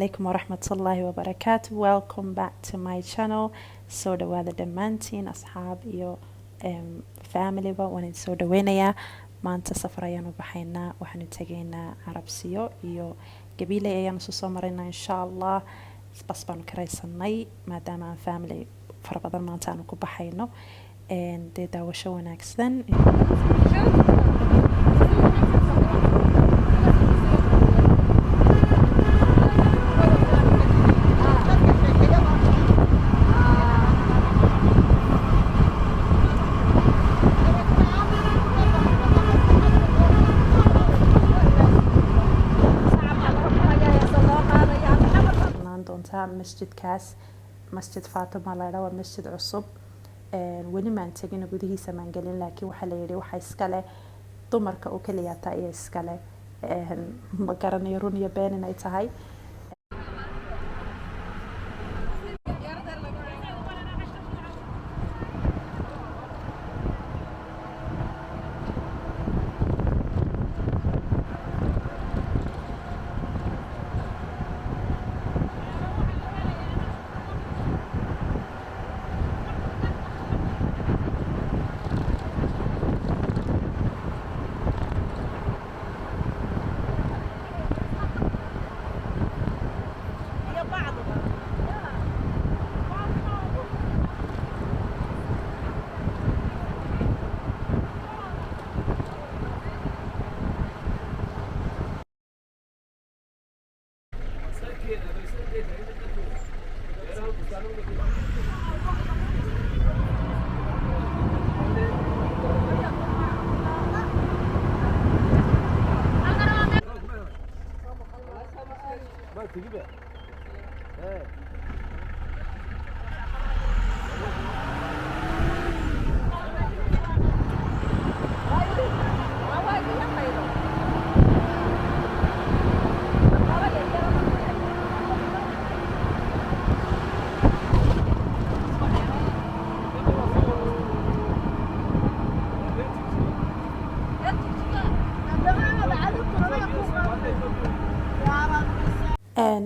عليكم ورحمة الله وبركاته. Welcome back to my channel. soo dhawaada dhammaantiin asxaab iyo familyba waan idin soo dhaweynayaa. maanta safar ayaan u baxaynaa, waxaanu tegaynaa carabsiyo iyo gabiley ayaan isu soo maraynaa insha allah. bas baanu karaysanay maadaama aan family fara badan maanta aanu ku baxayno. dee daawasho wanaagsan. masjidkaas masjid fatima laydhaa waa masjid cusub, weli maan tegin gudihiisa maan gelin, laakiin waxaa la yidhi waxa iskale dumarka oo keliyaata iyo iskale, ma garanayo run iyo been inay tahay.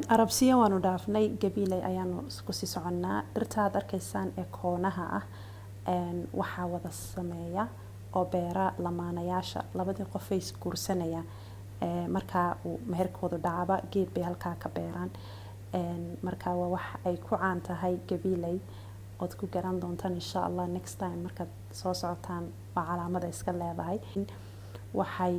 arabsiya waanu dhaafnay, gabiley ayaanu kusii soconnaa. dhirta aad arkaysaan ee koonaha ah waxaa wada sameeya oo beera lamaanayaasha, labadii qofay isguursanaya markaa uu meherkoodu dhacaba geed bay halkaa ka beeraan. markaa waa wax ay ku caan tahay gabiley, ood ku garan doontaan insha allah next time markaad soo socotaan. waa calaamada iska leedahay. waxay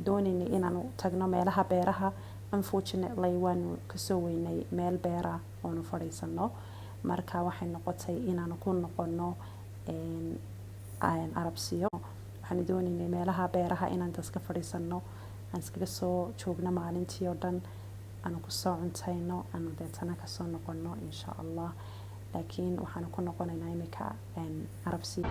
doonaynay inaanu tagno meelaha beeraha, unfortunately waanu kasoo weynay meel beera oonu fadhiisano, marka waxay noqotay inaanu ku noqono arabsiyo. waxaanu doonaynay meelaha beeraha inaan daska fadhiisano, aan iskaga soo joogno maalintii oo dhan, aanu kusoo cuntayno, aanu deetana kasoo noqono insha allah. laakiin waxaanu ku noqonaynaa imika arabsiyo.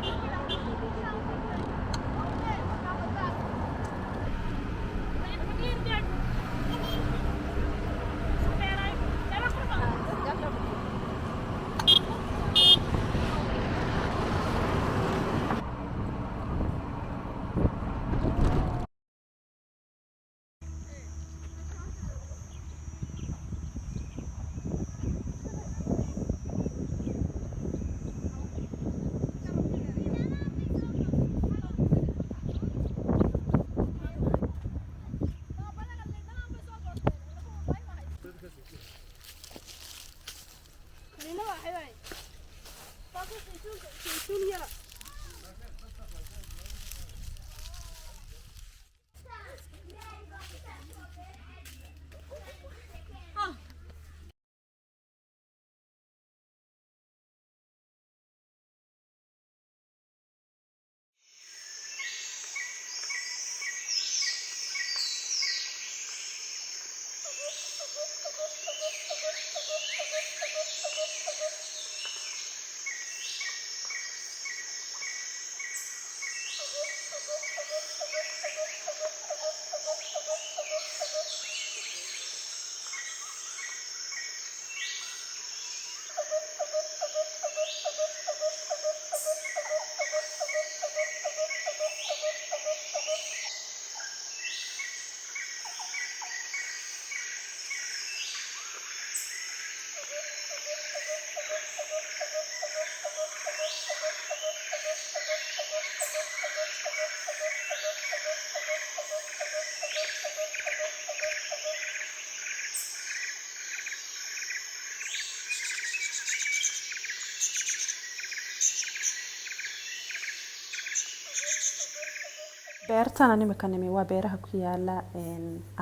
beertan aan imika nimi waa beeraha ku yaala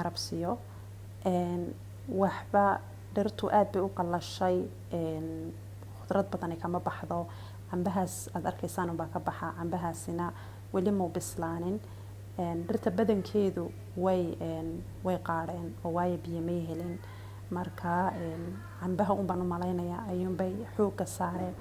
Arabsiyo. Waxba dhirtu aad bay u qalashay, khudrad badan kama baxdo. Cambahaas aad arkaysaan baa ka baxa, cambahaasina weli muu bislaanin. Dhirta badankeedu way qaadeen oo waayo biyo may helin. Marka cambaha un baan u malaynayaa ayuunbay xoogga saareen.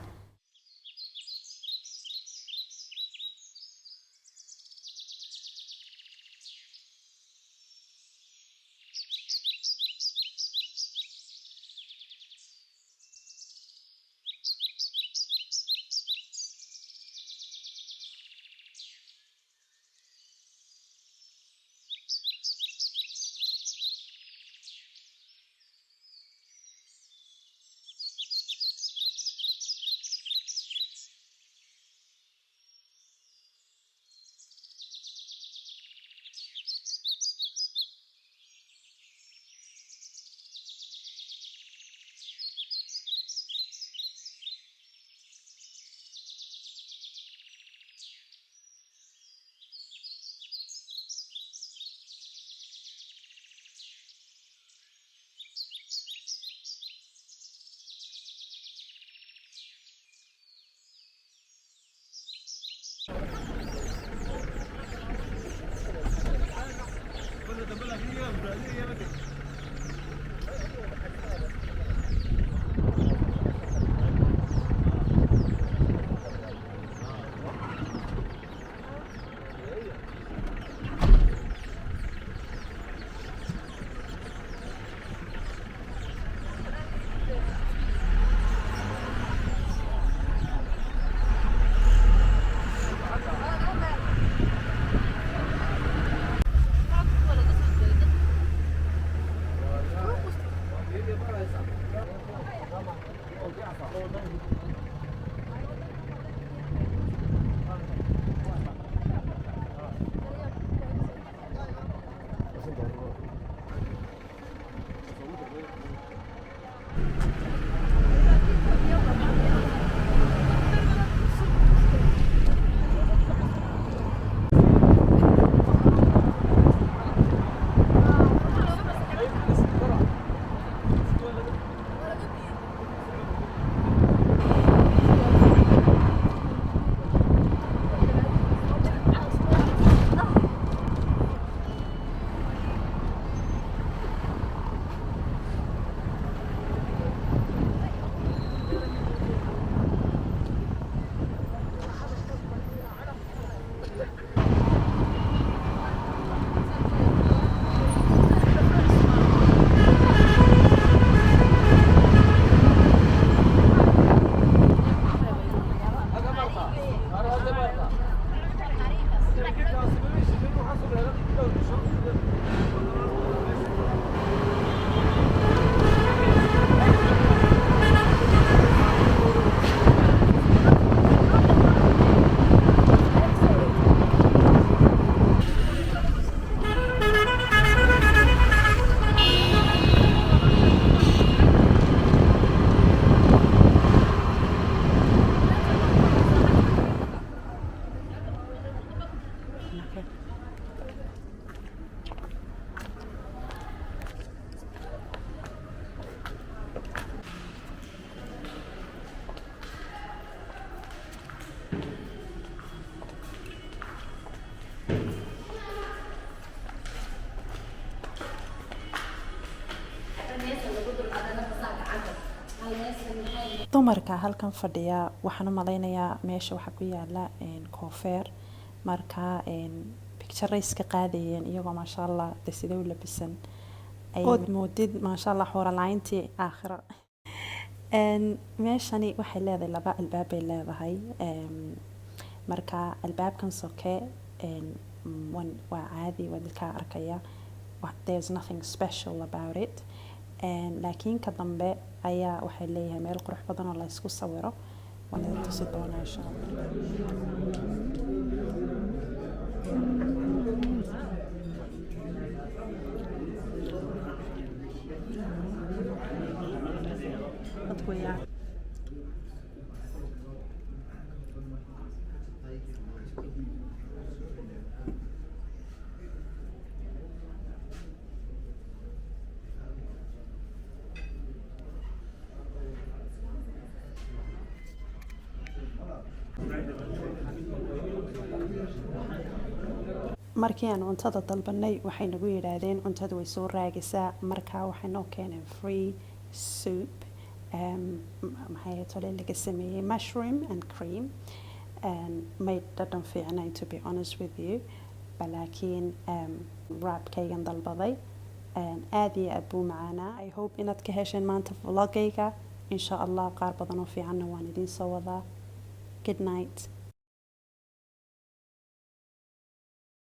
dumarka halkan fadhiya waxaan u malaynayaa meesha waxa ku yaala koofeer. Marka picture iska qaadayeen iyagoo maasha Allah sidee u labisan ood moodid maasha Allah xoolayntii aakhira. meeshani waxay leedahay laba albaab bay leedahay. marka albaabkan soke waa caadi waa dadka arkaya. There's nothing special about it. laakiin ka dambe ayaa waxay leeyahay meel qurux badan oo la isku sawiro. waan idin tusi doonaa insha Allah. markii aan cuntada dalbanay waxay nagu yidhaahdeen cuntada way soo raagaysaa markaa waxay noo keeneen free soup maxay tole laga sameeyey mushroom and cream may dhadhan fiicnayn to be honest with you balaakiin wrapkaygan dalbaday aad iyo aad buu macaanaa I hope inaad ka hesheen maanta vlogayga insha allah qaar badan oo fiicanna waan idiin soo wadaa good night